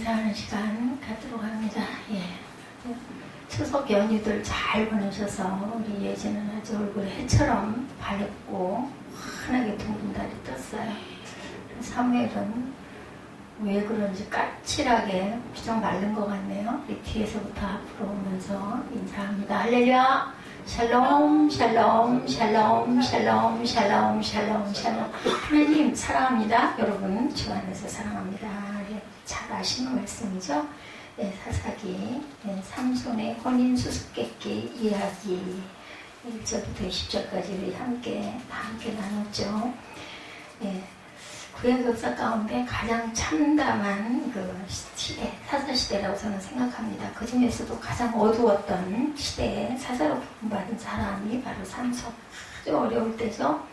인사하는 시간 갖도록 합니다. 예. 추석 연휴들 잘 보내셔서 우리 예지는 아주 얼굴에 해처럼 밝고 환하게 둥근 달이 떴어요. 사무엘은 왜 그런지 까칠하게 비정 마른 것 같네요. 우리 뒤에서부터 앞으로 오면서 인사합니다. 할렐루야! 샬롬, 샬롬, 샬롬, 샬롬, 샬롬, 샬롬, 샬롬. 하나님 사랑합니다. 여러분 주 안에서 사랑합니다. 잘 아시는 말씀이죠. 네, 사사기, 네, 삼손의 혼인 수수께끼 이야기 1절부터 20절까지 우리 함께 나눴죠. 네, 구약 역사 가운데 가장 참담한 그 시대, 사사시대라고 저는 생각합니다. 그 중에서도 가장 어두웠던 시대에 사사로 부름받은 사람이 바로 삼손. 아주 어려울 때죠.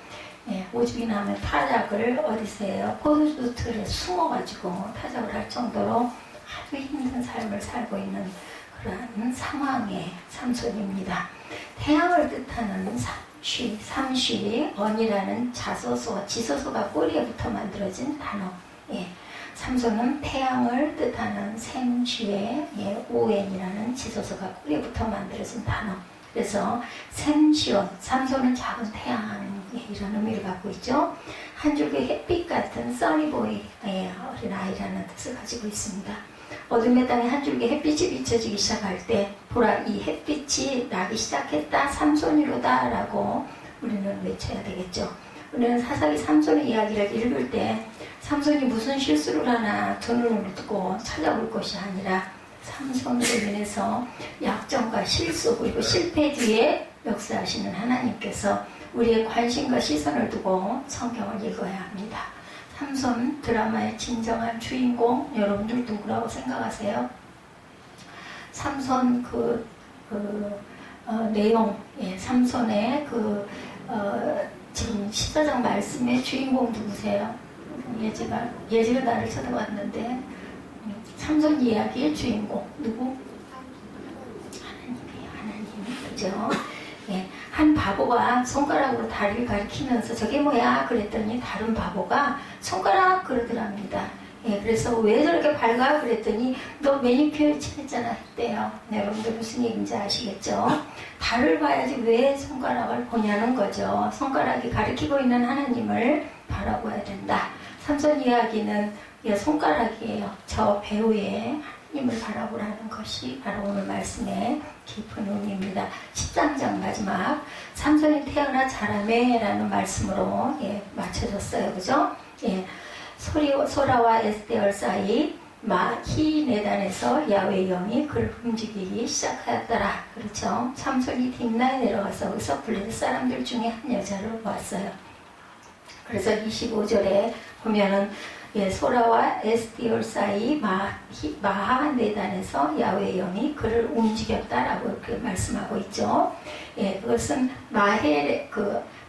예, 오죽이 나면 타작을 어디서 해요? 포도주 틀에 숨어가지고 타작을 할 정도로 아주 힘든 삶을 살고 있는 그러한 상황의 삼손입니다. 태양을 뜻하는 삼쉬, 언이라는 자소서, 지소서가 꼬리에 붙어 만들어진 단어. 예, 삼손은 태양을 뜻하는 샘쉬의 오엔이라는 지소서가 꼬리에 붙어 만들어진 단어. 그래서 샘시온, 삼손은 작은 태양, 이런 의미를 갖고 있죠. 한 줄기 햇빛 같은 써니보이, 어린아이라는 뜻을 가지고 있습니다. 어둠의 땅에 한 줄기 햇빛이 비춰지기 시작할 때 보라, 이 햇빛이 나기 시작했다, 삼손이로다 라고 우리는 외쳐야 되겠죠. 우리는 사사기 삼손의 이야기를 읽을 때 삼손이 무슨 실수를 하나 두 눈을 뜨고 찾아볼 것이 아니라 삼손으로 인해서 약점과 실수 그리고 실패 뒤에 역사하시는 하나님께서 우리의 관심과 시선을 두고 성경을 읽어야 합니다. 삼손 드라마의 진정한 주인공 여러분들 누구라고 생각하세요? 삼손 내용, 삼손의 지금 14장 말씀의 주인공 누구세요? 예지가 나를 쳐다봤는데 삼손 이야기의 주인공 누구? 하나님, 그죠? 예, 한 바보가 손가락으로 다리를 가리키면서 저게 뭐야? 그랬더니 다른 바보가 손가락 그러더랍니다. 예, 그래서 왜 저렇게 밝아? 그랬더니 너 매니큐어 칠했잖아 했대요. 네, 여러분들 무슨 얘기인지 아시겠죠? 달을 봐야지 왜 손가락을 보냐는 거죠. 손가락이 가리키고 있는 하나님을 바라봐야 된다. 삼손 이야기는 손가락이에요. 저 배우의 하나님을 바라보라는 것이 바로 오늘 말씀의 깊은 의미입니다. 13장 마지막 삼손이 태어나 자라매 라는 말씀으로 맞춰졌어요. 그죠? 소라와 에스테얼 사이 마히네단에서 야훼의 영이 그를 움직이기 시작하였더라. 그렇죠? 삼손이 딥나에 내려가서 거기서 블레셋 사람들 중에 한 여자를 보았어요. 그래서 25절에 보면은 소라와 에스티올 사이 마하네단에서 야훼의 영이 그를 움직였다라고 이렇게 말씀하고 있죠. 그것은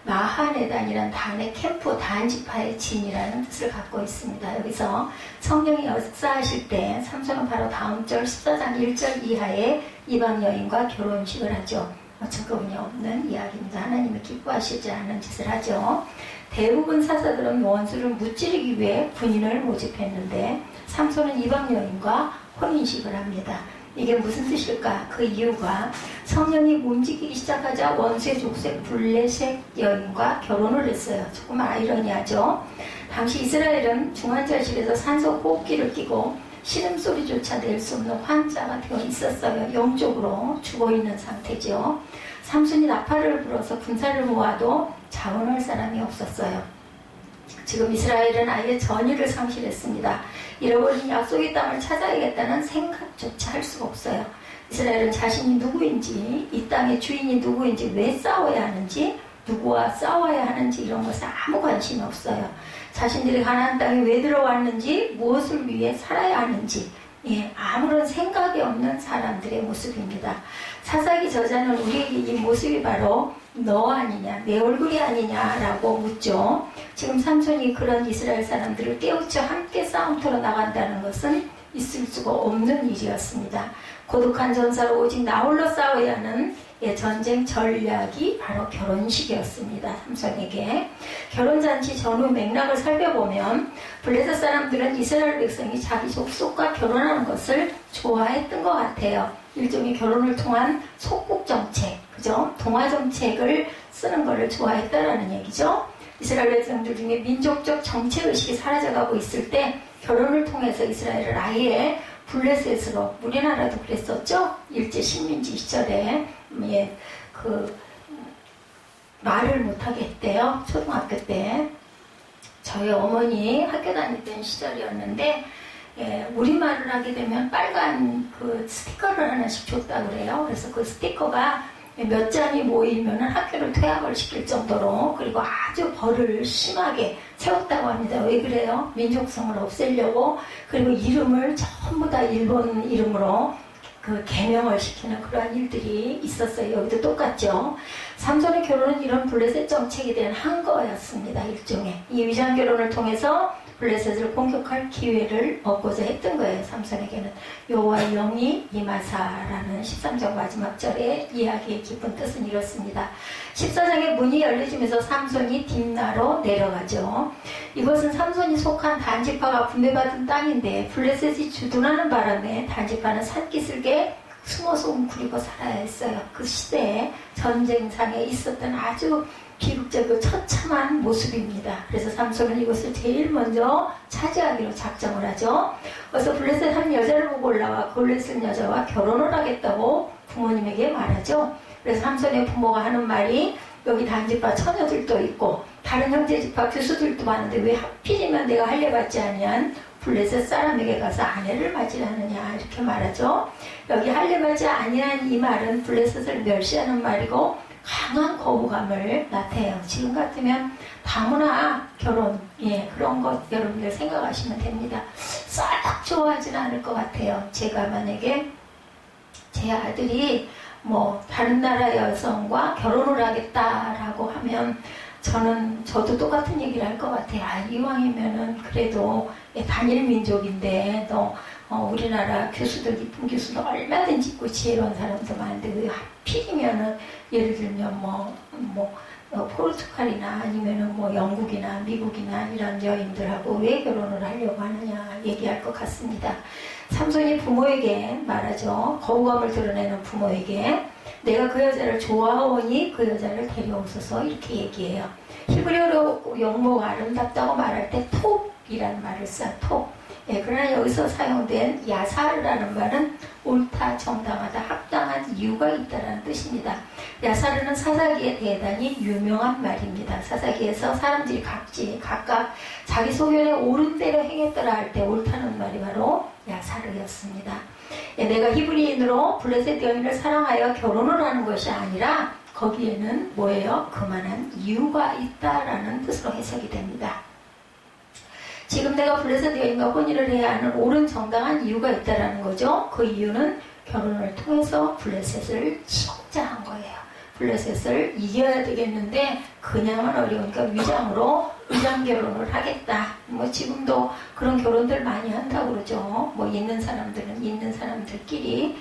마하네단이란 단의 캠프 단지파의 진이라는 뜻을 갖고 있습니다. 여기서 성령이 역사하실 때 삼손은 바로 다음 절 14장 1절 이하에 이방 여인과 결혼식을 하죠. 어처구니 없는 이야기입니다. 하나님이 기뻐하시지 않는 짓을 하죠. 대부분 사사들은 원수를 무찌르기 위해 군인을 모집했는데 삼손은 이방 여인과 혼인식을 합니다. 이게 무슨 뜻일까? 그 이유가 성령이 움직이기 시작하자 원수의 족쇄 블레셋 여인과 결혼을 했어요. 조금 아이러니하죠. 당시 이스라엘은 중환자실에서 산소 호흡기를 끼고 신음소리조차 낼 수 없는 환자가 되어 있었어요. 영적으로 죽어있는 상태죠. 삼손이 나팔을 불어서 군사를 모아도 자원할 사람이 없었어요. 지금 이스라엘은 아예 전의를 상실했습니다. 잃어버린 약속의 땅을 찾아야겠다는 생각조차 할 수가 없어요. 이스라엘은 자신이 누구인지, 이 땅의 주인이 누구인지, 왜 싸워야 하는지, 누구와 싸워야 하는지 이런 것에 아무 관심이 없어요. 자신들이 가나안 땅에 왜 들어왔는지, 무엇을 위해 살아야 하는지 아무런 생각이 없는 사람들의 모습입니다. 사사기 저자는 우리에게 이 모습이 바로 너 아니냐, 내 얼굴이 아니냐라고 묻죠. 지금 삼손이 그런 이스라엘 사람들을 깨우쳐 함께 싸움터로 나간다는 것은 있을 수가 없는 일이었습니다. 고독한 전사로 오직 나 홀로 싸워야 하는 전쟁 전략이 바로 결혼식이었습니다. 삼손에게. 결혼잔치 전후 맥락을 살펴보면 블레셋 사람들은 이스라엘 백성이 자기 족속과 결혼하는 것을 좋아했던 것 같아요. 일종의 결혼을 통한 속국 정책, 그죠? 동화 정책을 쓰는 것을 좋아했다라는 얘기죠. 이스라엘 백성들 중에 민족적 정체의식이 사라져가고 있을 때 결혼을 통해서 이스라엘을 아예 블레셋으로, 우리나라도 그랬었죠? 일제 식민지 시절에 말을 못하게 했대요. 초등학교 때. 저희 어머니 학교 다니던 시절이었는데 우리말을 하게 되면 빨간 스티커를 하나씩 줬다 그래요. 그래서 그 스티커가 몇 장이 모이면 학교를 퇴학을 시킬 정도로, 그리고 아주 벌을 심하게 세웠다고 합니다. 왜 그래요? 민족성을 없애려고. 그리고 이름을 전부 다 일본 이름으로 개명을 시키는 그러한 일들이 있었어요. 여기도 똑같죠. 삼손의 결혼은 이런 블레셋 정책에 대한 항거였습니다. 일종의. 이 위장 결혼을 통해서 블레셋을 공격할 기회를 얻고자 했던 거예요. 삼손에게는. 여호와의 영이 임하사라는 13장 마지막 절의 이야기의 깊은 뜻은 이렇습니다. 14장의 문이 열려지면서 삼손이 딥나로 내려가죠. 이것은 삼손이 속한 단지파가 분배받은 땅인데 블레셋이 주둔하는 바람에 단지파는 산기슭에 숨어서 웅크리고 살아야 했어요. 그 시대에 전쟁상에 있었던 아주 비극적이고 처참한 모습입니다. 그래서 삼손은 이것을 제일 먼저 차지하기로 작정을 하죠. 그래서 블레셋 한 여자를 보고 올라와 그 블레셋 여자와 결혼을 하겠다고 부모님에게 말하죠. 그래서 삼손의 부모가 하는 말이, 여기 단지파 처녀들도 있고 다른 형제지파 교수들도 많은데 왜 하필이면 내가 할례받지 아니한 블레셋 사람에게 가서 아내를 맞이하느냐, 이렇게 말하죠. 여기 할례받지 아니한 이 말은 블레셋을 멸시하는 말이고 강한 거부감을 나타내요. 지금 같으면 다문화 결혼, 그런 것 여러분들 생각하시면 됩니다. 싹 좋아하지는 않을 것 같아요. 제가 만약에 제 아들이 다른 나라 여성과 결혼을 하겠다라고 하면 저도 똑같은 얘기를 할 것 같아요. 이왕이면은 그래도 단일 민족인데 우리나라 교수들, 이쁜 교수도 얼마든지 있고 지혜로운 사람도 많은데 왜 하필이면은 예를 들면 포르투갈이나 아니면은 영국이나 미국이나 이런 여인들하고 왜 결혼을 하려고 하느냐 얘기할 것 같습니다. 삼손이 부모에게 말하죠. 거부감을 드러내는 부모에게, 내가 그 여자를 좋아하오니 그 여자를 데려오소서, 이렇게 얘기해요. 히브리어로 영모가 아름답다고 말할 때 톱이라는 말을 써요. 톱. 그러나 여기서 사용된 야사르라는 말은 옳다, 정당하다, 합당한 이유가 있다라는 뜻입니다. 야사르는 사사기에 대단히 유명한 말입니다. 사사기에서 사람들이 각각 자기 소견에 옳은 대로 행했더라 할 때 옳다는 말이 바로 야사르였습니다. 내가 히브리인으로 블레셋 여인을 사랑하여 결혼을 하는 것이 아니라 거기에는 뭐예요? 그만한 이유가 있다라는 뜻으로 해석이 됩니다. 지금 내가 블레셋 여인과 혼인을 해야 하는 옳은 정당한 이유가 있다라는 거죠. 그 이유는 결혼을 통해서 블레셋을 치고자 한 거예요. 블레셋을 이겨야 되겠는데 그냥은 어려우니까 위장 결혼을 하겠다. 지금도 그런 결혼들 많이 한다고 그러죠. 있는 사람들은 있는 사람들끼리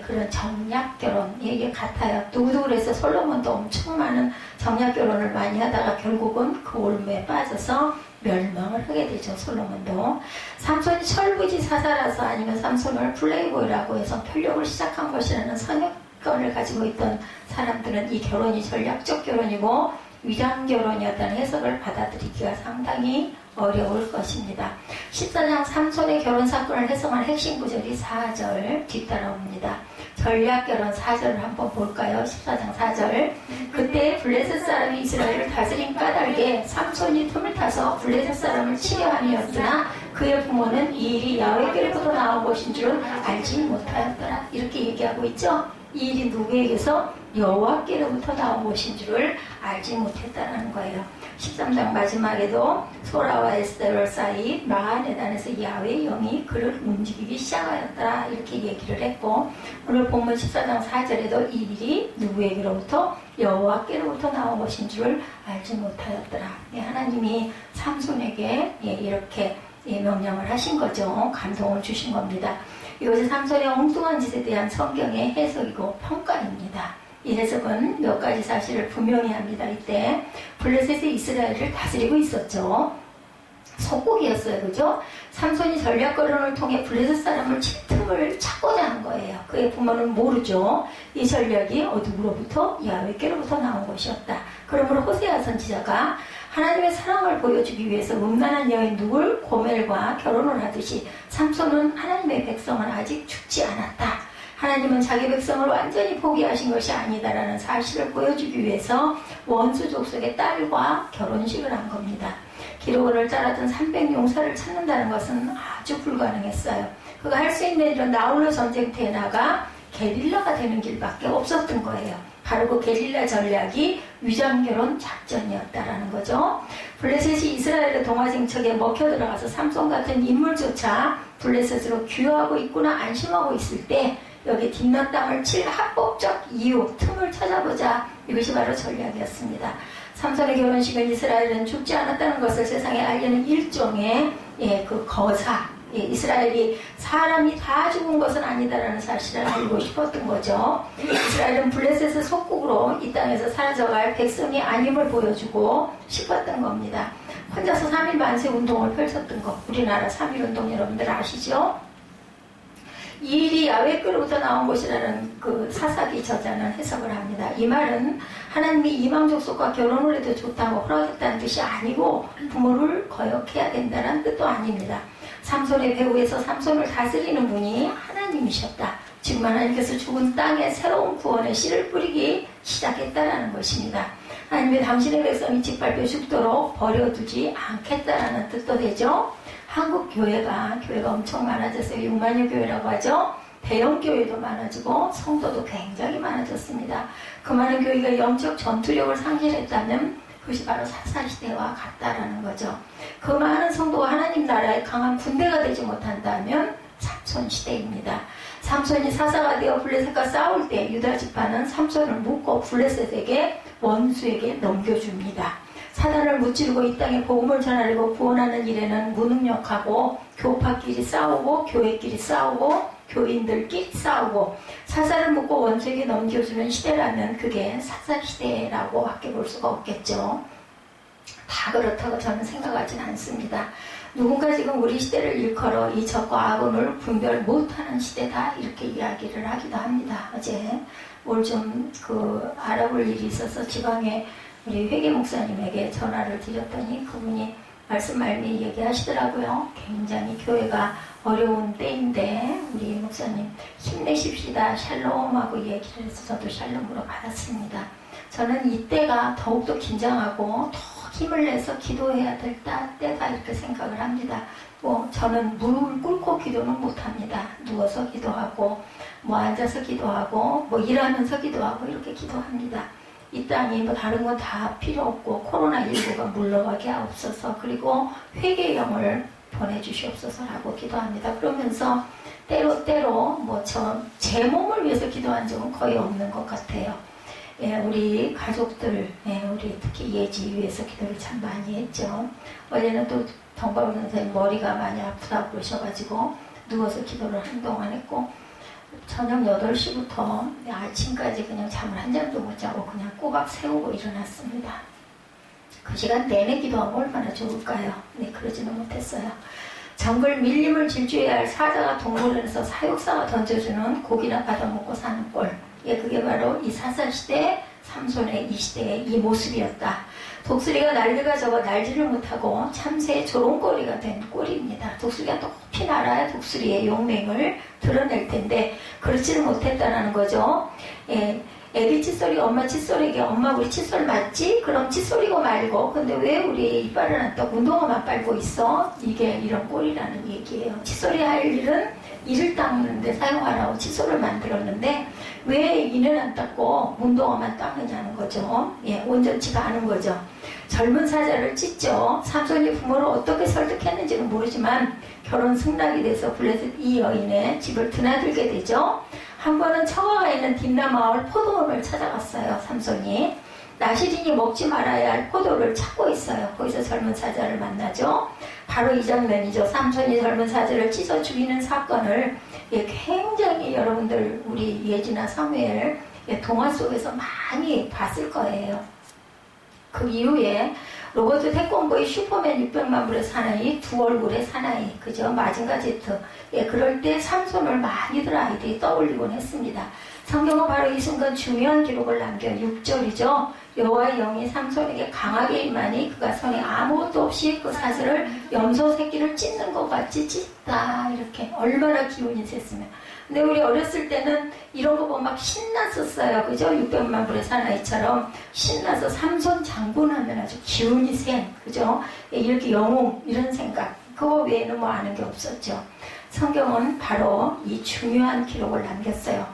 그런 정략 결혼 같아요. 누구도 그래서 솔로몬도 엄청 많은 정략 결혼을 많이 하다가 결국은 그 올무에 빠져서 멸망을 하게 되죠. 솔로몬도. 삼손이 철부지사사라서 아니면 삼손을 플레이보이라고 해서 편력을 시작한 것이라는 선입견을 가지고 있던 사람들은 이 결혼이 전략적 결혼이고 위장 결혼이었다는 해석을 받아들이기가 상당히 어려울 것입니다. 14장 삼손의 결혼 사건을 해석한 핵심 구절이 4절 뒤따라옵니다. 전략 결혼 4절을 한번 볼까요? 14장 4절. 그때 블레셋 사람이 이스라엘을 다스린 까닭에 삼손이 틈을 타서 블레셋 사람을 치려 함이었으나 그의 부모는 이 일이 야훼께로부터 나온 것인 줄은 알지 못하였더라. 이렇게 얘기하고 있죠. 이 일이 누구에게서? 여호와께로부터 나온 것인 줄을 알지 못했다는 거예요. 13장 마지막에도 소라와 에스더 사이 마하네단에서 야훼의 영이 그를 움직이기 시작하였더라, 이렇게 얘기를 했고, 오늘 본문 14장 4절에도 이 일이 누구에게로부터? 여호와께로부터 나온 것인 줄을 알지 못하였더라. 하나님이 삼손에게 이렇게 명령을 하신 거죠. 감동을 주신 겁니다. 이것이 삼손의 엉뚱한 짓에 대한 성경의 해석이고 평가입니다. 이 해석은 몇 가지 사실을 분명히 합니다. 이때 블레셋이 이스라엘을 다스리고 있었죠. 속국이었어요. 그죠? 삼손이 전략거론을 통해 블레셋 사람을 칠 틈을 찾고자 한 거예요. 그의 부모는 모르죠. 이 전략이 어디로부터? 야훼께로부터 나온 것이었다. 그러므로 호세아 선지자가 하나님의 사랑을 보여주기 위해서 음란한 여인 누굴 고멜과 결혼을 하듯이 삼손은 하나님의 백성은 아직 죽지 않았다. 하나님은 자기 백성을 완전히 포기하신 것이 아니다라는 사실을 보여주기 위해서 원수 족속의 딸과 결혼식을 한 겁니다. 기록원을 따랐던 300용사를 찾는다는 것은 아주 불가능했어요. 그가 할 수 있는 일은 나홀로 전쟁터에 나가 게릴라가 되는 길밖에 없었던 거예요. 바로 그 게릴라 전략이 위장결혼 작전이었다라는 거죠. 블레셋이 이스라엘의 동화징척에 먹혀 들어가서 삼손 같은 인물조차 블레셋으로 귀화하고 있구나 안심하고 있을 때 여기 딥는 땅을 칠 합법적 이유, 틈을 찾아보자. 이것이 바로 전략이었습니다. 삼손의 결혼식은 이스라엘은 죽지 않았다는 것을 세상에 알리는 일종의 그 거사, 이스라엘이 사람이 다 죽은 것은 아니다라는 사실을 알고 싶었던 거죠. 이스라엘은 블레셋의 속국으로 이 땅에서 사라져갈 백성이 아님을 보여주고 싶었던 겁니다. 혼자서 3일 만세 운동을 펼쳤던 것, 우리나라 3.1 운동 여러분들 아시죠? 이 일이 야훼께로부터 나온 것이라는 그 사사기 저자는 해석을 합니다. 이 말은 하나님이 이방 족속과 결혼을 해도 좋다고 허락했다는 뜻이 아니고 부모를 거역해야 된다는 뜻도 아닙니다. 삼손의 배후에서 삼손을 다스리는 분이 하나님이셨다. 지금 하나님께서 죽은 땅에 새로운 구원의 씨를 뿌리기 시작했다라는 것입니다. 하나님이 당신의 백성이 짓밟혀 죽도록 버려두지 않겠다라는 뜻도 되죠. 한국 교회가 엄청 많아졌어요. 6만여 교회라고 하죠. 대형 교회도 많아지고 성도도 굉장히 많아졌습니다. 그 많은 교회가 영적 전투력을 상실했다면 그것이 바로 사사시대와 같다라는 거죠. 그 많은 성도가 하나님 나라의 강한 군대가 되지 못한다면 삼손시대입니다. 삼손이 사사가 되어 블레셋과 싸울 때 유다 지파는 삼손을 묶고 블레셋에게 원수에게 넘겨줍니다. 사단을 무찌르고 이 땅에 복음을 전하려고 구원하는 일에는 무능력하고 교파끼리 싸우고 교회끼리 싸우고 교인들끼리 싸우고 사사를 묶고 원수에게 넘겨주는 시대라면 그게 사사시대라고 밖에 볼 수가 없겠죠. 다 그렇다고 저는 생각하진 않습니다. 누군가 지금 우리 시대를 일컬어 이 적과 악을 분별 못하는 시대다 이렇게 이야기를 하기도 합니다. 어제 뭘 좀 알아볼 일이 있어서 지방에 우리 회계 목사님에게 전화를 드렸더니 그분이 말씀 말미 얘기하시더라고요. 굉장히 교회가 어려운 때인데 우리 목사님 힘내십시다 샬롬하고 얘기를 해서 저도 샬롬으로 받았습니다. 저는 이때가 더욱더 긴장하고 더 힘을 내서 기도해야 될 때다 이렇게 생각을 합니다. 저는 무릎을 꿇고 기도는 못합니다. 누워서 기도하고 앉아서 기도하고 일하면서 기도하고 이렇게 기도합니다. 이 땅이 다른 건 다 필요 없고 코로나19가 물러가게 하옵소서 그리고 회개의 영을 보내주시옵소서라고 기도합니다. 그러면서 때로 제 몸을 위해서 기도한 적은 거의 없는 것 같아요. 우리 가족들, 우리 특히 예지 위해서 기도를 참 많이 했죠. 어제는 또 정바울 선생님 머리가 많이 아프다고 그러셔가지고 누워서 기도를 한동안 했고 저녁 8시부터 아침까지 그냥 잠을 한 잠도 못 자고 그냥 꼬박 세우고 일어났습니다. 그 시간 내내 기도하면 얼마나 좋을까요? 네, 그러지는 못했어요. 정글 밀림을 질주해야 할 사자가 동물원에서 사육사가 던져주는 고기나 받아먹고 사는 꼴. 그게 바로 이 사사시대 삼손의 이 시대의 이 모습이었다. 독수리가 날개가 적어 날지를 못하고 참새의 조롱거리가 된 꼴입니다. 독수리가 높이 날아야 독수리의 용맹을 드러낼 텐데 그렇지는 못했다는 거죠. 애기 칫솔이 엄마 칫솔에게 엄마 우리 칫솔 맞지? 그럼 칫솔이고 말고 근데 왜 우리 이빨을 안 닦고 운동화만 빨고 있어? 이게 이런 꼴이라는 얘기예요. 칫솔이 할 일은 이를 닦는데 사용하라고 칫솔을 만들었는데 왜 이는 안 닦고 운동화만 닦느냐는 거죠. 온전치가 않은 거죠. 젊은 사자를 찢죠. 삼손이 부모를 어떻게 설득했는지는 모르지만 결혼 승낙이 돼서 블레셋 이 여인의 집을 드나들게 되죠. 한 번은 처가가 있는 딥나 마을 포도원을 찾아갔어요. 삼손이 나시린이 먹지 말아야 할 포도를 찾고 있어요. 거기서 젊은 사자를 만나죠. 바로 이 장면이죠. 삼손이 젊은 사자를 찢어 죽이는 사건을 굉장히 여러분들 우리 예지나 사무엘 동화 속에서 많이 봤을 거예요. 그 이후에 로버트 태권보의 슈퍼맨 600만 불의 사나이, 두 얼굴의 사나이, 그죠? 마징가 제트. 그럴 때 삼손을 많이들 아이들이 떠올리곤 했습니다. 성경은 바로 이 순간 중요한 기록을 남겨 6절이죠. 여호와의 영이 삼손에게 강하게 임하니 그가 손에 아무것도 없이 그 사슬을 염소 새끼를 찢는 것 같이 찢다. 이렇게 얼마나 기운이 셌으면. 근데 우리 어렸을 때는 이런 거 보면 막 신났었어요. 그죠? 600만 불의 사나이처럼 신나서 삼손 장군 하면 아주 기운이 센, 그죠? 이렇게 영웅, 이런 생각. 그거 외에는 뭐 아는 게 없었죠. 성경은 바로 이 중요한 기록을 남겼어요.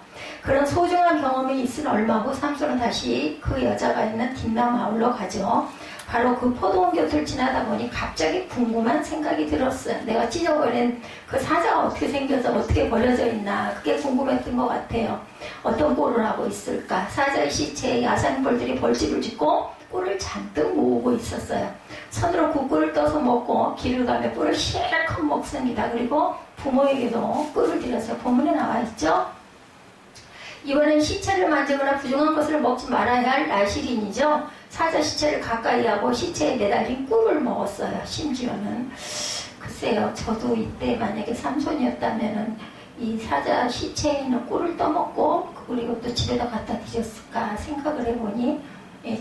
그런 소중한 경험이 있은 얼마 후 삼손은 다시 그 여자가 있는 딥나 마을로 가죠. 바로 그 포도원 곁을 지나다 보니 갑자기 궁금한 생각이 들었어요. 내가 찢어버린 그 사자가 어떻게 생겨서 어떻게 버려져 있나, 그게 궁금했던 것 같아요. 어떤 꼴을 하고 있을까. 사자의 시체에 야생벌들이 벌집을 짓고 꿀을 잔뜩 모으고 있었어요. 손으로 그 꿀을 떠서 먹고 길을 가며 꿀을 실컷 먹습니다. 그리고 부모에게도 꿀을 드렸어요. 본문에 나와 있죠. 이번엔 시체를 만지거나 부정한 것을 먹지 말아야 할 나시린이죠. 사자 시체를 가까이 하고 시체에 매달린 꿀을 먹었어요. 심지어는 글쎄요, 저도 이때 만약에 삼손이었다면은 이 사자 시체에 있는 꿀을 떠먹고 그리고 또 집에다 갖다 드렸을까 생각을 해보니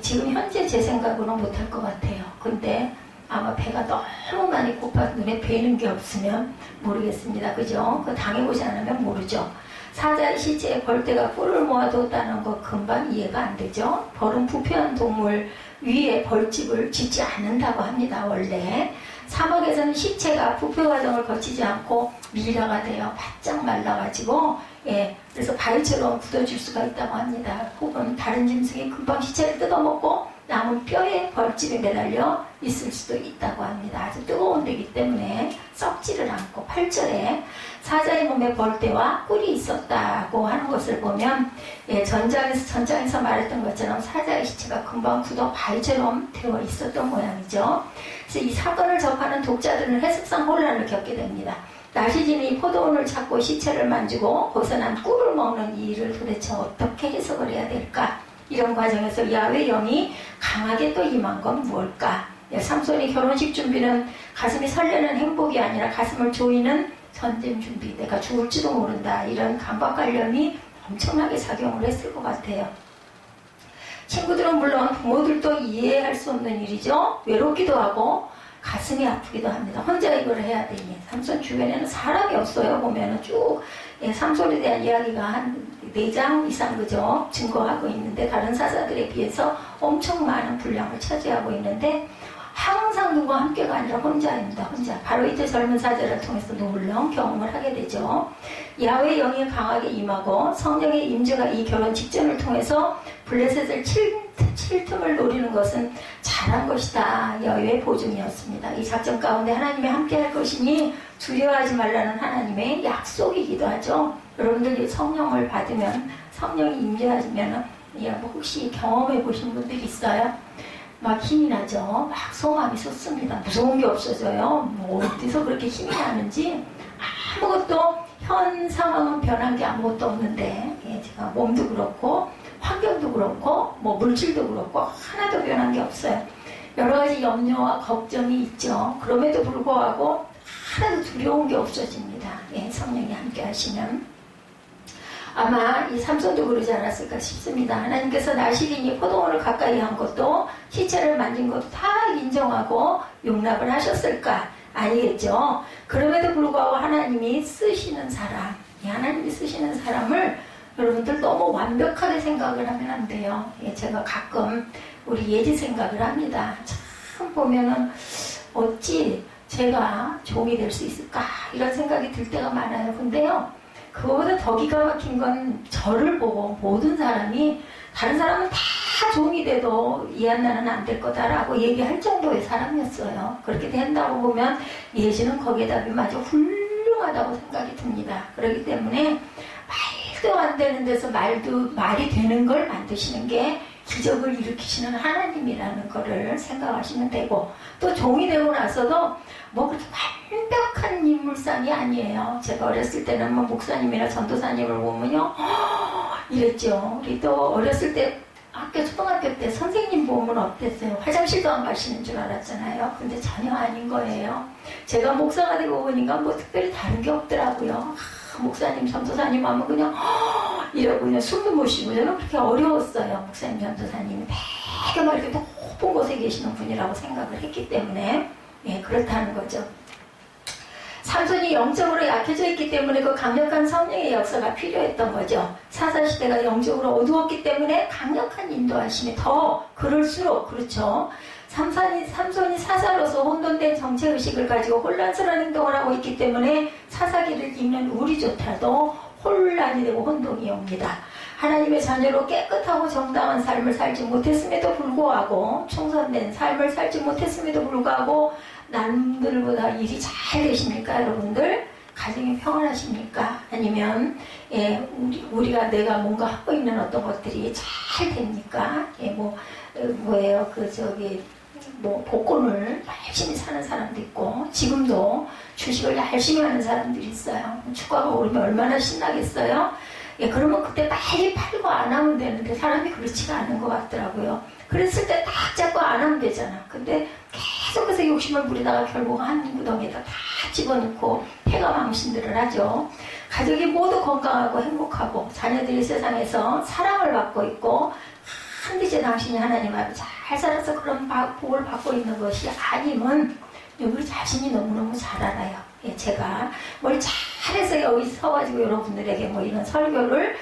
지금 현재 제 생각으로는 못할 것 같아요. 근데 아마 배가 너무 많이 고파서 눈에 뵈는 게 없으면 모르겠습니다. 그죠? 그거 당해보지 않으면 모르죠. 사자의 시체에 벌떼가 꿀을 모아뒀다는 거 금방 이해가 안 되죠. 벌은 부패한 동물 위에 벌집을 짓지 않는다고 합니다. 원래 사막에서는 시체가 부패 과정을 거치지 않고 밀려가 돼요. 바짝 말라가지고 그래서 바위처럼 굳어질 수가 있다고 합니다. 혹은 다른 짐승이 금방 시체를 뜯어먹고 남은 뼈에 벌집이 매달려 있을 수도 있다고 합니다. 아주 뜨거운 데이기 때문에 썩지를 않고 8절에 사자의 몸에 벌떼와 꿀이 있었다고 하는 것을 보면 전장에서 말했던 것처럼 사자의 시체가 금방 굳어 바위처럼 되어 있었던 모양이죠. 그래서 이 사건을 접하는 독자들은 해석상 혼란을 겪게 됩니다. 나시진이 포도원을 찾고 시체를 만지고 거기서 난 꿀을 먹는 이 일을 도대체 어떻게 해석을 해야 될까? 이런 과정에서 야훼 영이 강하게 또 임한 건 무엇일까? 삼손이 결혼식 준비는 가슴이 설레는 행복이 아니라 가슴을 조이는 전쟁 준비, 내가 죽을지도 모른다, 이런 강박관념이 엄청나게 작용을 했을 것 같아요. 친구들은 물론 부모들도 이해할 수 없는 일이죠. 외롭기도 하고 가슴이 아프기도 합니다. 혼자 이걸 해야 되니. 삼손 주변에는 사람이 없어요. 보면은 쭉 삼손에 대한 이야기가 한 4장 이상 그죠? 증거하고 있는데 다른 사자들에 비해서 엄청 많은 분량을 차지하고 있는데 항상 누구와 함께가 아니라 혼자입니다. 혼자. 바로 이때 젊은 사자를 통해서 놀라운 경험을 하게 되죠. 야훼 영이 강하게 임하고 성령의 임재가 이 결혼 직전을 통해서 블레셋을 칠 틈을 노리는 것은 잘한 것이다. 여호와의 보증이었습니다. 이 작전 가운데 하나님이 함께할 것이니 두려워하지 말라는 하나님의 약속이기도 하죠. 여러분들이 성령을 받으면 성령이 임재하시면 뭐 혹시 경험해 보신 분들 있어요? 막 힘이 나죠. 막 소감이 솟습니다. 무서운 게 없어져요. 뭐 어디서 그렇게 힘이 나는지 아무것도 현 상황은 변한 게 아무것도 없는데 제가 몸도 그렇고 환경도 그렇고 뭐 물질도 그렇고 하나도 변한 게 없어요. 여러 가지 염려와 걱정이 있죠. 그럼에도 불구하고 하나도 두려운 게 없어집니다. 성령이 함께 하시면. 아마 이 삼손도 그러지 않았을까 싶습니다. 하나님께서 나시린이 포도원을 가까이 한 것도 시체를 만진 것도 다 인정하고 용납을 하셨을까? 아니겠죠. 그럼에도 불구하고 하나님이 쓰시는 사람, 하나님이 쓰시는 사람을 여러분들 너무 완벽하게 생각을 하면 안 돼요. 제가 가끔 우리 예지 생각을 합니다. 참 보면은 어찌 제가 종이 될 수 있을까? 이런 생각이 들 때가 많아요. 근데요, 그거보다 더 기가 막힌 건 저를 보고 모든 사람이 다른 사람은 다 종이 돼도 이한나는 안 될 거다라고 얘기할 정도의 사람이었어요. 그렇게 된다고 보면 예지는 거기에 답이 마저 훌륭하다고 생각이 듭니다. 그렇기 때문에 말도 안 되는 데서 말이 되는 걸 만드시는 게 기적을 일으키시는 하나님이라는 거를 생각하시면 되고, 또 종이 되고 나서도 뭐 그렇게 완벽한 인물상이 아니에요. 제가 어렸을 때는 뭐 목사님이나 전도사님을 보면요, 이랬죠. 우리 또 어렸을 때 초등학교 때 선생님 보면 어땠어요? 화장실도 안 가시는 줄 알았잖아요. 근데 전혀 아닌 거예요. 제가 목사가 되고 보니까 뭐 특별히 다른 게 없더라고요. 목사님, 전도사님 하면 그냥 이러고 그냥 숨도 못 쉬고 저는 그렇게 어려웠어요. 목사님, 전도사님이 되게 막 이렇게 높은 곳에 계시는 분이라고 생각을 했기 때문에 예, 그렇다는 거죠. 삼손이 영적으로 약해져 있기 때문에 그 강력한 성령의 역사가 필요했던 거죠. 사사시대가 영적으로 어두웠기 때문에 강력한 인도하심이 더 그럴수록 그렇죠. 삼손이 사사로서 혼돈된 정체의식을 가지고 혼란스러운 행동을 하고 있기 때문에 사사기를 읽는 우리조차도 혼란이 되고 혼동이 옵니다. 하나님의 자녀로 깨끗하고 정당한 삶을 살지 못했음에도 불구하고 충성된 삶을 살지 못했음에도 불구하고 남들보다 일이 잘 되십니까 여러분들? 가정이 평안하십니까? 아니면 예, 우리가 내가 뭔가 하고 있는 어떤 것들이 잘 됩니까? 예, 뭐예요? 복권을 열심히 사는 사람도 있고 지금도 주식을 열심히 하는 사람들이 있어요. 주가가 오르면 얼마나 신나겠어요? 예, 그러면 그때 빨리 팔고 안 하면 되는데 사람이 그렇지가 않은 것 같더라고요. 그랬을 때 딱 잡고 안 하면 되잖아. 근데 계속해서 욕심을 부리다가 결국 한 구덩이에다 다 집어넣고 폐가 망신들을 하죠. 가족이 모두 건강하고 행복하고 자녀들이 세상에서 사랑을 받고 있고 반드시 당신이 하나님 앞에 잘 살아서 그런 복을 받고 있는 것이 아니면 우리 자신이 너무너무 잘 알아요. 예, 제가 뭘 잘해서 여기 서가지고 여러분들에게 뭐 이런 설교를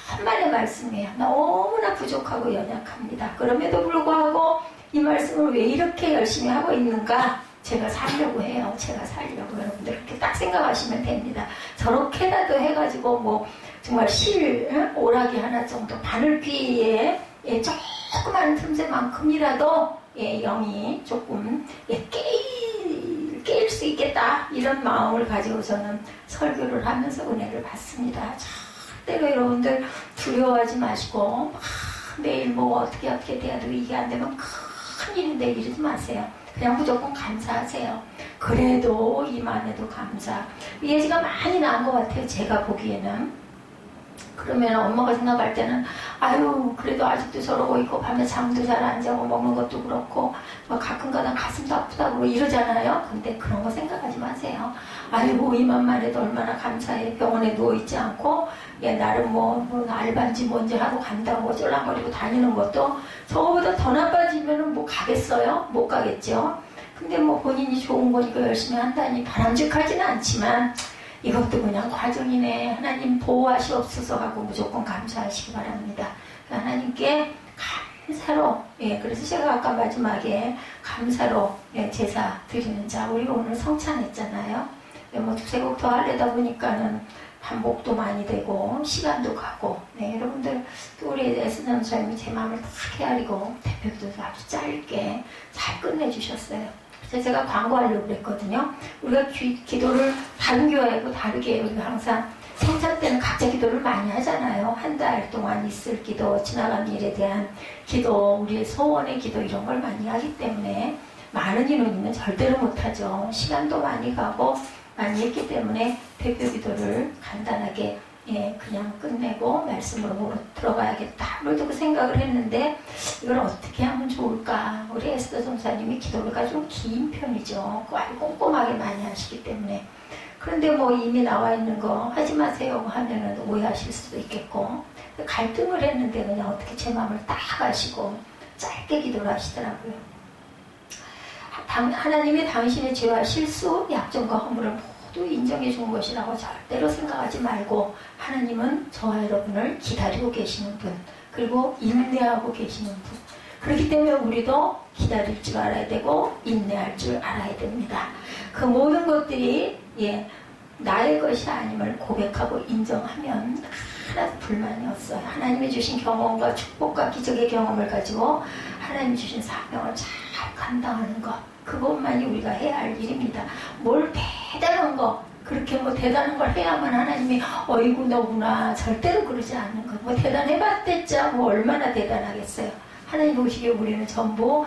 천만의 말씀이에요. 너무나 부족하고 연약합니다. 그럼에도 불구하고 이 말씀을 왜 이렇게 열심히 하고 있는가? 제가 살려고 해요. 제가 살려고. 여러분들 그렇게 딱 생각하시면 됩니다. 저렇게라도 해가지고 뭐 정말 오락이 하나 정도 바늘귀에 예, 조그마한 틈새만큼이라도 예, 영이 조금 예, 깨일 수 있겠다 이런 마음을 가지고 저는 설교를 하면서 은혜를 받습니다. 절대로 여러분들 두려워하지 마시고 내일 뭐 어떻게 돼야 되고 이게 안 되면 큰일인데 이러지 마세요. 그냥 무조건 감사하세요. 그래도 이만해도 감사. 예지가 많이 나은 것 같아요. 제가 보기에는. 그러면 엄마가 생각할 때는 아유 그래도 아직도 저러고 있고 밤에 잠도 잘 안 자고 먹는 것도 그렇고 막 가끔가다 가슴도 아프다고 이러잖아요. 근데 그런 거 생각하지 마세요. 아이고 이만만 해도 얼마나 감사해. 병원에 누워있지 않고 예, 나름 뭐 알바인지 뭔지 하고 간다고 쫄랑거리고 다니는 것도 저거보다 더 나빠지면 뭐 가겠어요? 못 가겠죠. 근데 뭐 본인이 좋은 거니까 열심히 한다니 바람직하지는 않지만 이것도 그냥 과정이네. 하나님 보호하시옵소서 하고 무조건 감사하시기 바랍니다. 하나님께 감사로 예, 그래서 제가 아까 마지막에 감사로 예, 제사 드리는 자 우리 오늘 성찬했잖아요. 예, 뭐 두세 곡 더 하려다 보니까는 반복도 많이 되고 시간도 가고 네, 여러분들 또 우리 에스전 선생님이 제 마음을 다 헤아리고 대표도 아주 짧게 잘 끝내주셨어요. 그래서 제가 광고하려고 그랬거든요. 우리가 기도를 다른 교회하고 다르게 우리가 항상 성찬 때는 각자 기도를 많이 하잖아요. 한 달 동안 있을 기도, 지나간 일에 대한 기도, 우리의 소원의 기도 이런 걸 많이 하기 때문에 많은 인원이면 절대로 못하죠. 시간도 많이 가고 많이 했기 때문에 대표 기도를 간단하게 예, 그냥 끝내고 말씀으로 들어가야겠다. 오늘도 그 생각을 했는데 이걸 어떻게 하면 좋을까? 우리 에스더 전사님이 기도가 좀 긴 편이죠. 아주 꼼꼼하게 많이 하시기 때문에. 그런데 뭐 이미 나와 있는 거 하지 마세요 하면은 오해하실 수도 있겠고 갈등을 했는데 그냥 어떻게 제 마음을 딱 아시고 짧게 기도를 하시더라고요. 하나님이 당신의 죄와 실수, 약점과 허물을 모두 인정해 준 것이라고 절대로 생각하지 말고 하나님은 저와 여러분을 기다리고 계시는 분 그리고 인내하고 계시는 분 그렇기 때문에 우리도 기다릴 줄 알아야 되고 인내할 줄 알아야 됩니다. 그 모든 것들이 예, 나의 것이 아님을 고백하고 인정하면 하나도 불만이 없어요. 하나님이 주신 경험과 축복과 기적의 경험을 가지고 하나님이 주신 사명을 잘 감당하는 것 그것만이 우리가 해야 할 일입니다. 뭘 대단한 거 그렇게 뭐 대단한 걸 해야만 하나님이 어이구 너구나 절대로 그러지 않는 거. 뭐 대단해봤댔자 뭐 얼마나 대단하겠어요. 하나님 보시기에 우리는 전부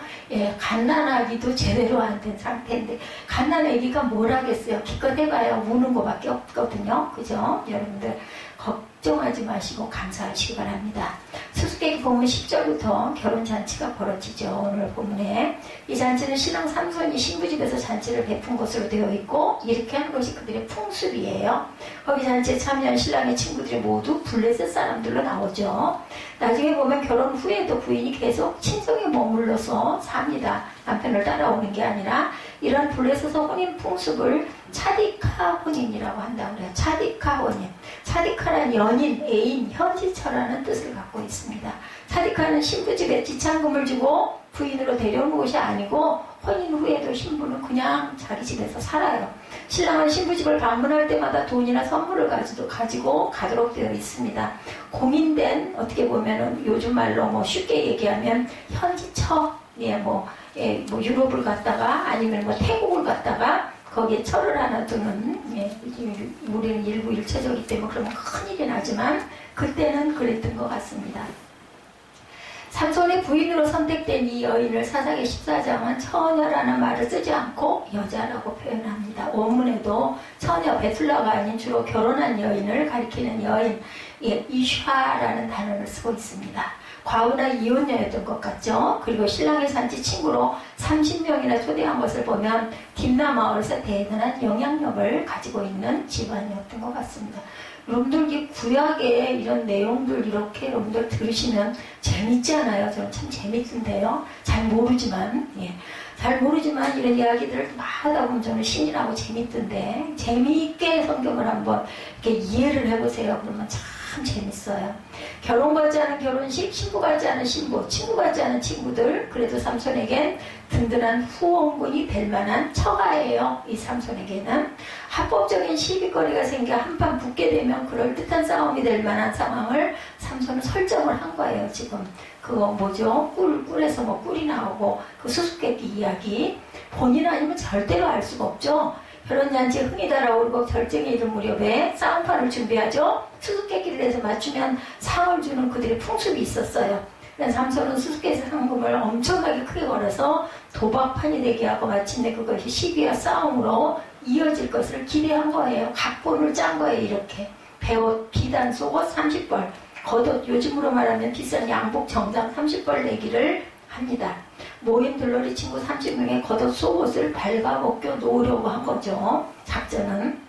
갓난아기도 제대로 안 된 상태인데 갓난아기가 뭘 하겠어요? 기껏 해봐야 우는 거밖에 없거든요. 그죠? 여러분들 걱정하지 마시고 감사하시기 바랍니다. 수수께끼 보면 10절부터 결혼잔치가 벌어지죠. 오늘 본문에 이 잔치는 신랑 삼손이 신부집에서 잔치를 베푼 것으로 되어 있고 이렇게 하는 것이 그들의 풍습이에요. 거기 잔치에 참여한 신랑의 친구들이 모두 블레셋 사람들로 나오죠. 나중에 보면 결혼 후에도 부인이 계속 친정에 머물러서 삽니다. 남편을 따라오는 게 아니라 이런 블레셋 혼인 풍습을 차디카 혼인이라고 한다고 그래요. 차디카 혼인. 차디카란 연인, 애인, 현지처라는 뜻을 갖고 있습니다. 차디카는 신부집에 지참금을 주고 부인으로 데려오는 것이 아니고 혼인 후에도 신부는 그냥 자기 집에서 살아요. 신랑은 신부집을 방문할 때마다 돈이나 선물을 가지고 가도록 되어 있습니다. 공인된 어떻게 보면은 요즘 말로 쉽게 얘기하면 현지처, 유럽을 갔다가 아니면 태국을 갔다가 거기에 철을 하나 두는, 우리는 일부 일체적이기 때문에 그러면 큰일이 나지만 그때는 그랬던 것 같습니다. 삼손의 부인으로 선택된 이 여인을 사사기 14장은 처녀라는 말을 쓰지 않고 여자라고 표현합니다. 원문에도 처녀, 베툴라가 아닌 주로 결혼한 여인을 가리키는 여인, 이샤라는 단어를 쓰고 있습니다. 과부나 이혼녀였던 것 같죠. 그리고 신랑의 산지 친구로 30명이나 초대한 것을 보면 딥나 마을에서 대단한 영향력을 가지고 있는 집안이었던 것 같습니다. 여러분들 이 구약의 이런 내용들 이렇게 여러분들 들으시면 재밌지 않아요? 저는 참 재밌던데요. 잘 모르지만 이런 이야기들을 하다 보면 저는 신이 나고 재밌던데 재미있게 성경을 한번 이렇게 이해를 해보세요. 그러면 참 재밌어요. 결혼 같지 않은 결혼식, 신부 같지 않은 신부, 친구 같지 않은 친구들, 그래도 삼손에겐 든든한 후원군이 될 만한 처가예요. 이 삼손에게는 합법적인 시비거리가 생겨 한판 붙게 되면 그럴듯한 싸움이 될 만한 상황을 삼손은 설정을 한 거예요. 지금 그거 뭐죠? 꿀에서 꿀이 나오고 그 수수께끼 이야기 본인 아니면 절대로 알 수가 없죠. 결혼잔치에 흥이 달아오르고 결정이 이른 무렵에 싸움판을 준비하죠. 수수께끼를 내서 맞추면 상을 주는 그들의 풍습이 있었어요. 삼손은 수수께끼 상금을 엄청나게 크게 걸어서 도박판이 되게 하고 마침내 그것이 시비와 싸움으로 이어질 것을 기대한 거예요. 각본을 짠 거예요. 이렇게 배옷, 비단, 속옷 30벌, 겉옷, 요즘으로 말하면 비싼 양복 정장 30벌 내기를 합니다. 모인 들러리 친구 30명의 겉옷 속옷을 발가벗겨 놓으려고 한 거죠. 작전은.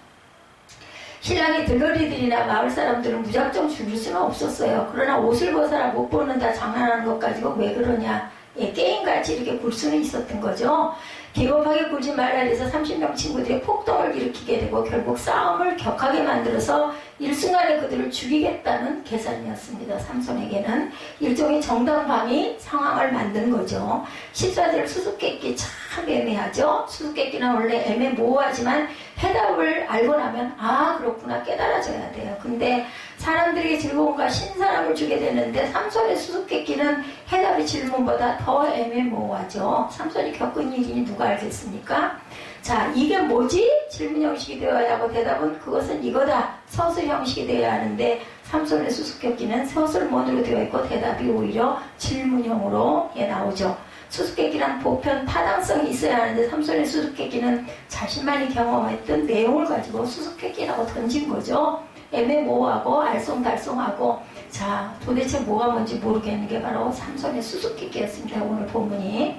신랑이 들러리들이나 마을 사람들은 무작정 죽일 수는 없었어요. 그러나 옷을 벗어라 못 보는다 장난하는 것 가지고 왜 그러냐. 게임같이 이렇게 굴 수는 있었던 거죠. 비겁하게 굴지 말라 해서 30명 친구들이 폭동을 일으키게 되고 결국 싸움을 격하게 만들어서 일순간에 그들을 죽이겠다는 계산이었습니다. 삼손에게는 일종의 정당방위 상황을 만든 거죠. 14절 수수께끼 참 애매하죠. 수수께끼는 원래 애매모호하지만 해답을 알고 나면 그렇구나 깨달아져야 돼요. 근데 사람들에게 즐거움과 신사람을 주게 되는데 삼손의 수수께끼는 해답의 질문보다 더 애매모호하죠. 삼손이 겪은 일이니 누가 알겠습니까? 자, 이게 뭐지? 질문 형식이 되어야 하고 대답은 그것은 이거다. 서술 형식이 되어야 하는데 삼손의 수수께끼는 서술문으로 되어 있고 대답이 오히려 질문형으로 나오죠. 수수께끼란 보편 타당성이 있어야 하는데 삼손의 수수께끼는 자신만이 경험했던 내용을 가지고 수수께끼라고 던진 거죠. 애매모호하고 알쏭달쏭하고 자 도대체 뭐가 뭔지 모르겠는 게 바로 삼손의 수수께끼였습니다. 오늘 본문이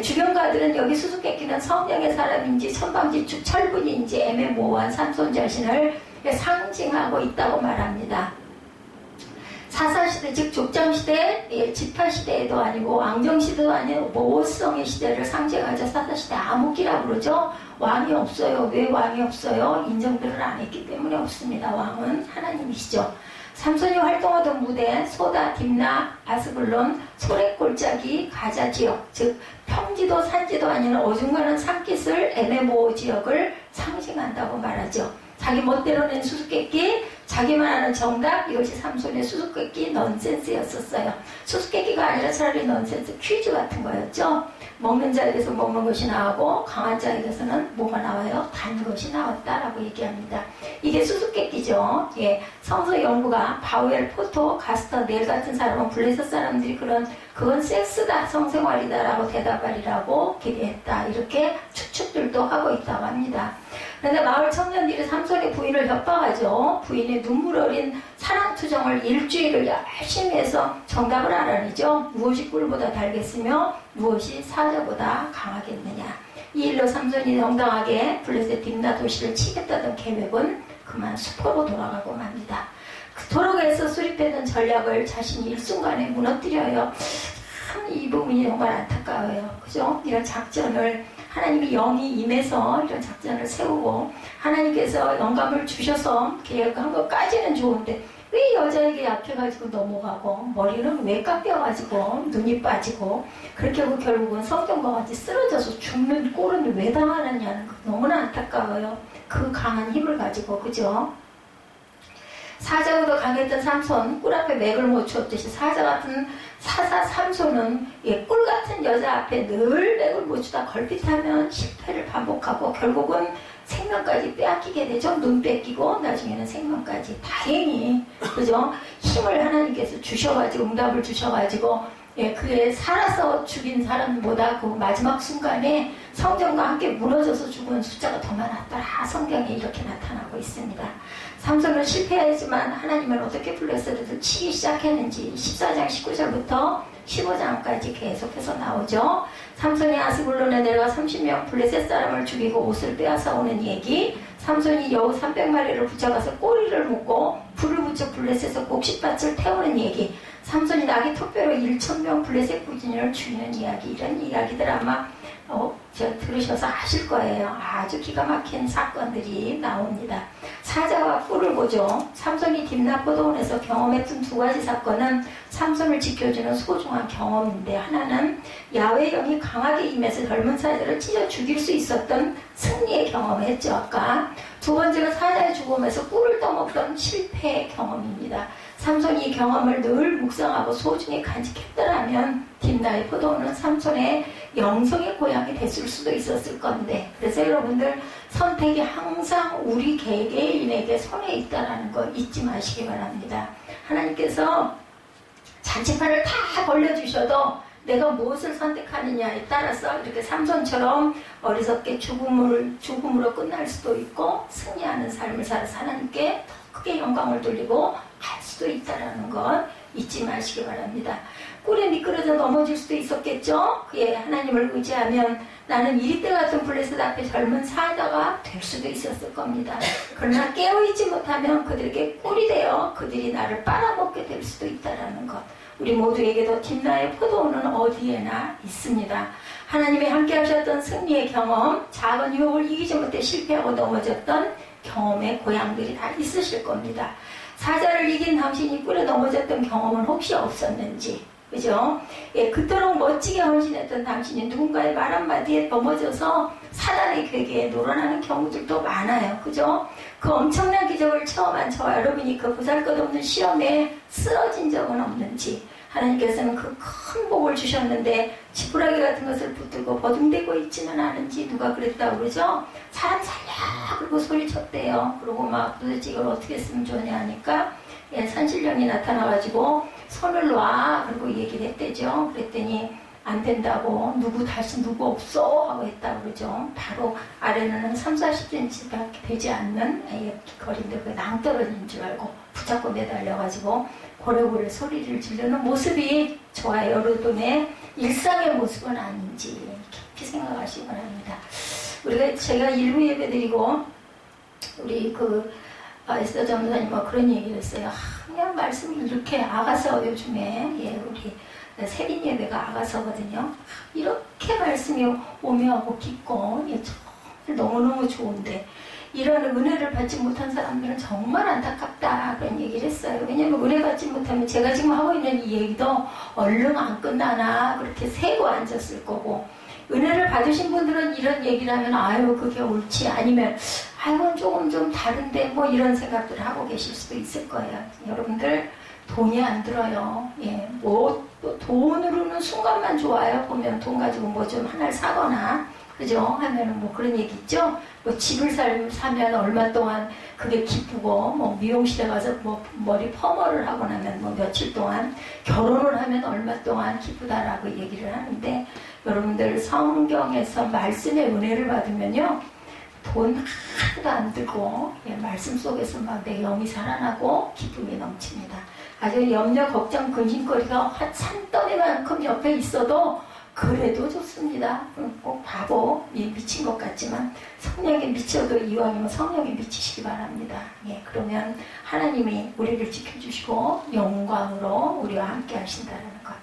주변가들은 여기 수수께끼는 성령의 사람인지 천방지축 철분인지 애매모호한 삼손 자신을 상징하고 있다고 말합니다. 사사시대 즉 족장시대 지파시대에도 아니고 왕정시대도 아니고 모호성의 시대를 상징하죠. 사사시대 암흑기라고 그러죠. 왕이 없어요. 왜 왕이 없어요? 인정들을 안 했기 때문에 없습니다. 왕은 하나님이시죠. 삼손이 활동하던 무대 소다, 딥나, 아스불론, 소랫골짜기, 가자 지역 즉 평지도 산지도 아닌 어중간한 산깃을 애매모호 지역을 상징한다고 말하죠. 자기 멋대로 낸 수수께끼, 자기만 아는 정답, 이것이 삼손의 수수께끼 넌센스였었어요. 수수께끼가 아니라 차라리 넌센스 퀴즈 같은 거였죠. 먹는 자에게서 먹는 것이 나오고 강한 자에게서는 뭐가 나와요? 단 것이 나왔다라고 얘기합니다. 이게 수수께끼죠. 예, 성서 연구가 바우엘, 포토, 가스터, 넬 같은 사람은 블레셋 사람들이 그건 섹스다, 성생활이다라고 대답하리라고 기대했다. 이렇게 추측들도 하고 있다고 합니다. 그런데 마을 청년들이 삼손의 부인을 협박하죠. 부인의 눈물 어린 사랑투정을 일주일을 열심히 해서 정답을 알아내죠. 무엇이 꿀보다 달겠으며 무엇이 사자보다 강하겠느냐. 이 일로 삼손이 정당하게 블레셋 딥나 도시를 치겠다던 계획은 그만 수포로 돌아가고 맙니다. 그토록 애써 수립했던 전략을 자신이 일순간에 무너뜨려요. 참 이 부분이 정말 안타까워요. 그죠? 이런 작전을 하나님이 영이 임해서 이런 작전을 세우고 하나님께서 영감을 주셔서 계획한 것까지는 좋은데 왜 여자에게 약해가지고 넘어가고 머리는 왜 깎여가지고 눈이 빠지고 그렇게 하고 결국은 성경과 같이 쓰러져서 죽는 꼴은 왜 당하느냐는 거 너무나 안타까워요. 그 강한 힘을 가지고. 그죠? 사자보다 강했던 삼손, 꿀 앞에 맥을 못 추었듯이 사자 같은 사사 삼손은 꿀 같은 여자 앞에 늘 맥을 못 추다 걸핏하면 실패를 반복하고 결국은 생명까지 빼앗기게 되죠. 눈 뺏기고 나중에는 생명까지. 다행히 그죠? 힘을 하나님께서 주셔가지고 응답을 주셔가지고 그에 살아서 죽인 사람보다 그 마지막 순간에 성전과 함께 무너져서 죽은 숫자가 더 많았더라. 성경에 이렇게 나타나고 있습니다. 삼손은 실패하지만 하나님은 어떻게 블레셋을 치기 시작했는지 14장 19절부터 15장까지 계속해서 나오죠. 삼손이 아스불론에 내려가 30명 블레셋 사람을 죽이고 옷을 빼앗아 오는 얘기, 삼손이 여우 300마리를 붙여가서 꼬리를 묶고 불을 붙여 블레셋에서 곡식밭을 태우는 얘기, 삼손이 나귀 턱뼈로 1,000명 블레셋 부진을 죽이는 이야기, 이런 이야기들 아마 제가 들으셔서 아실 거예요. 아주 기가 막힌 사건들이 나옵니다. 사자와 꿀을 보죠. 삼손이 딥나 포도원에서 경험했던 두 가지 사건은 삼손을 지켜주는 소중한 경험인데, 하나는 야훼 영이 강하게 임해서 젊은 사자를 찢어 죽일 수 있었던 승리의 경험을 했죠. 아까 두 번째는 사자의 죽음에서 꿀을 떠먹던 실패의 경험입니다. 삼손이 이 경험을 늘 묵상하고 소중히 간직했더라면 딥나의 포도원은 삼손의 영성의 고향이 됐을 수도 있었을 건데, 그래서 여러분들 선택이 항상 우리 개개인에게 손에 있다는 거 잊지 마시기 바랍니다. 하나님께서 잔치판을 다 벌려주셔도 내가 무엇을 선택하느냐에 따라서 이렇게 삼손처럼 어리석게 죽음으로 끝날 수도 있고 승리하는 삶을 살아서 하나님께 더 크게 영광을 돌리고 갈 수도 있다는 건 잊지 마시기 바랍니다. 꿀에 미끄러져 넘어질 수도 있었겠죠. 그의 하나님을 의지하면 나는 이리때 같은 블레셋 앞에 젊은 사자가 될 수도 있었을 겁니다. 그러나 깨어있지 못하면 그들에게 꿀이 되어 그들이 나를 빨아먹게 될 수도 있다는 것. 우리 모두에게도 딥나의 포도원은 어디에나 있습니다. 하나님이 함께 하셨던 승리의 경험, 작은 유혹을 이기지 못해 실패하고 넘어졌던 경험의 고향들이 다 있으실 겁니다. 사자를 이긴 당신이 꿀에 넘어졌던 경험은 혹시 없었는지, 그죠? 그토록 멋지게 헌신했던 당신이 누군가의 말 한마디에 넘어져서 사단의 괴계에 놀아나는 경우들도 많아요. 그죠? 그 엄청난 기적을 체험한 저와 여러분이 그 보잘것없는 시험에 쓰러진 적은 없는지, 하나님께서는 그 큰 복을 주셨는데 지푸라기 같은 것을 붙들고 버둥대고 있지는 않은지, 누가 그랬다고 그러죠? 사람 살려! 그리고 소리쳤대요. 그러고 막 도대체 이걸 어떻게 쓰면 좋냐 하니까 산신령이 나타나가지고 손을 놔! 그리고 얘기를 했대죠. 그랬더니 안 된다고, 다시 누구 없어? 하고 했다고 그러죠. 바로 아래는 30-40cm밖에 되지 않는 거리인데 그 낭떠러지인 줄 알고 붙잡고 매달려가지고 고래고래 소리를 지르는 모습이 저와 여러분의 일상의 모습은 아닌지 깊이 생각하시기 바랍니다. 제가 일부 예배 드리고 우리 에스더 전도사님 그런 얘기를 했어요. 그냥 말씀이 이렇게 아가서 요즘에 우리 세린 예배가 아가서거든요. 이렇게 말씀이 오묘하고 깊고 너무너무 좋은데 이런 은혜를 받지 못한 사람들은 정말 안타깝다, 그런 얘기를 했어요. 왜냐면 은혜 받지 못하면 제가 지금 하고 있는 이 얘기도 얼른 안 끝나나 그렇게 세고 앉았을 거고, 은혜를 받으신 분들은 이런 얘기를 하면 아유 그게 옳지, 아니면 이건 조금 좀 다른데 뭐 이런 생각들을 하고 계실 수도 있을 거예요. 여러분들 돈이 안 들어요. 예, 뭐 돈으로는 순간만 좋아요. 보면 돈 가지고 뭐 좀 하나를 사거나 그죠? 하면은 뭐 그런 얘기 있죠? 뭐 집을 사면 얼마 동안 그게 기쁘고, 뭐 미용실에 가서 뭐 머리 퍼머를 하고 나면 뭐 며칠 동안, 결혼을 하면 얼마 동안 기쁘다라고 얘기를 하는데, 여러분들 성경에서 말씀의 은혜를 받으면요, 돈 하나도 안 들고, 예, 말씀 속에서 막 내 영이 살아나고 기쁨이 넘칩니다. 아주 염려, 걱정, 근심거리가 산더미만큼 옆에 있어도 그래도 좋습니다. 꼭 바보, 미친 것 같지만 성령에 미쳐도 이왕이면 성령에 미치시기 바랍니다. 예, 그러면 하나님이 우리를 지켜주시고 영광으로 우리와 함께 하신다는 것.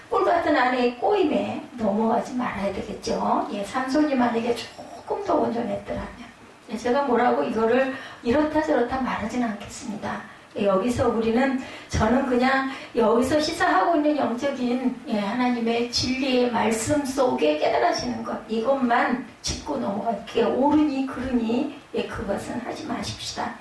꿀 같은 아내의 꼬임에 넘어가지 말아야 되겠죠. 예, 삼손이 만약에 조금 더 온전했더라면. 예, 제가 뭐라고 이거를 이렇다 저렇다 말하진 않겠습니다. 여기서 저는 그냥 여기서 시사하고 있는 영적인 하나님의 진리의 말씀 속에 깨달아지는 것, 이것만 짚고 넘어갈게요. 옳으니 그르니 그것은 하지 마십시다.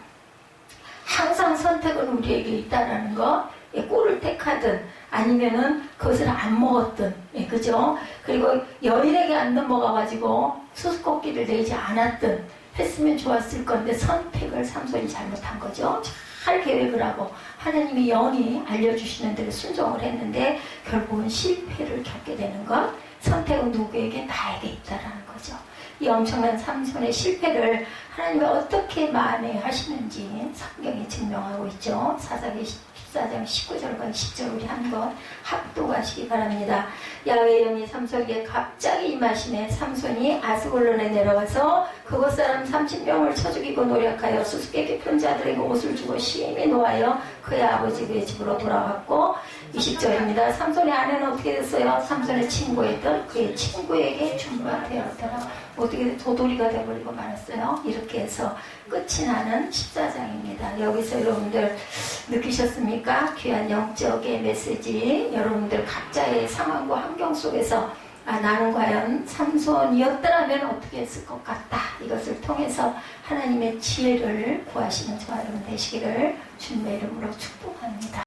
항상 선택은 우리에게 있다라는 것, 꿀을 택하든 아니면은 그것을 안 먹었든, 그죠? 그리고 여인에게 안 넘어가가지고 수수께끼를 내지 않았든 했으면 좋았을 건데 선택을 삼손이 잘못한 거죠. 잘 계획을 하고 하나님이 영이 알려주시는 대로 순종을 했는데 결국은 실패를 겪게 되는 것. 선택은 누구에게? 나에게 있다라는 거죠. 이 엄청난 삼손의 실패를 하나님이 어떻게 만회하시는지 성경이 증명하고 있죠. 사사기 14장 19절과 20절 우리 한번 합독하시기 바랍니다. 야훼의 영이 삼손에게 갑자기 임하시네. 삼손이 아스골론에 내려가서 그곳 사람 30명을 쳐 죽이고 노력하여 수수께끼 편 자들에게 옷을 주고 심히 노하여 그의 아버지 그의 집으로 돌아왔고 20절입니다. 삼손의 아내는 어떻게 됐어요? 삼손의 친구였던 그의 친구에게 중부가 되었더라. 어떻게 도돌이가 되어버리고 말았어요. 이렇게 해서 끝이 나는 14장입니다. 여기서 여러분들 느끼셨습니까? 귀한 영적의 메시지. 여러분들 각자의 상황과 환경 속에서 나는 과연 삼손이었더라면 어떻게 했을 것 같다. 이것을 통해서 하나님의 지혜를 구하시는 저와 여러분 되시기를 주님의 이름으로 축복합니다.